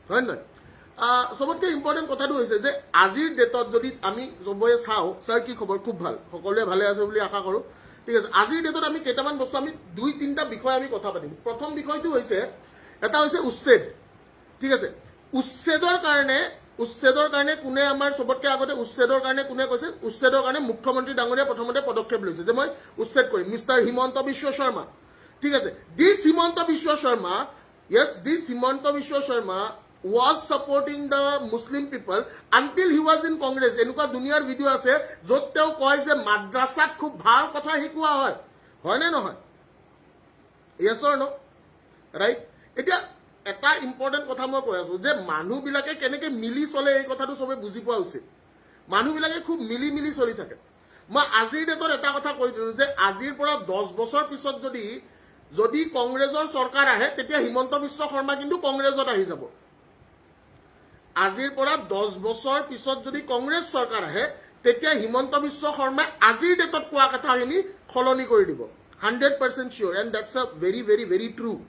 হয় নহয় সবতকৈ ইম্পৰ্টেণ্ট কথাটো হৈছে যে আজিৰ ডেটত যদি আমি চবৰে চাওঁ ছাৰ কি খবৰ খুব ভাল সকলোৱে ভালে আছে বুলি আশা কৰোঁ ঠিক আছে আজিৰ ডেটত আমি কেইটামান বস্তু আমি 2-3টা বিষয় আমি কথা পাতিম প্ৰথম বিষয়টো হৈছে এটা হৈছে উচ্ছেদ ঠিক আছে উচ্ছেদৰ কাৰণে কোনে আমাৰ চবতকৈ আগতে উচ্ছেদৰ কাৰণে কোনে কৈছে উচ্ছেদৰ কাৰণে মুখ্যমন্ত্ৰী ডাঙৰীয়া প্ৰথমতে পদক্ষেপ লৈছে যে মই উচ্ছেদ কৰিম মিষ্টাৰ হিমন্ত বিশ্ব শৰ্মা ঠিক আছে দিছ Himanta Biswa Sarma was supporting the Muslim people until he was in Congress. এনেকুৱা দুনিয়াৰ ভিডিঅ' আছে য'ত তেওঁ কয় যে মাদ্ৰাছাত খুব ভাল কথা শিকোৱা হয় হয়নে নহয় yes or no right এতিয়া এটা ইম্পৰ্টেণ্ট কথা মই কৈ আছোঁ যে মানুহবিলাকে কেনেকৈ মিলি চলে এই কথাটো চবে বুজি পোৱা উচিত মানুহবিলাকে খুব মিলি চলি থাকে মই আজিৰ ডেটত এটা কথা কৈ দিলোঁ যে আজিৰ পৰা 10 বছৰ পিছত যদি কংগ্ৰেছৰ চৰকাৰ আহে তেতিয়া হিমন্ত বিশ্ব শৰ্মা কিন্তু কংগ্ৰেছত আহি যাব আজিৰ পৰা 10 বছৰ পিছত যদি কংগ্ৰেছ চৰকাৰ আহে তেতিয়া হিমন্ত বিশ্ব শৰ্মাই আজিৰ ডেটত কোৱা কথাখিনি সলনি কৰি দিব 100% sure and that's a very very very true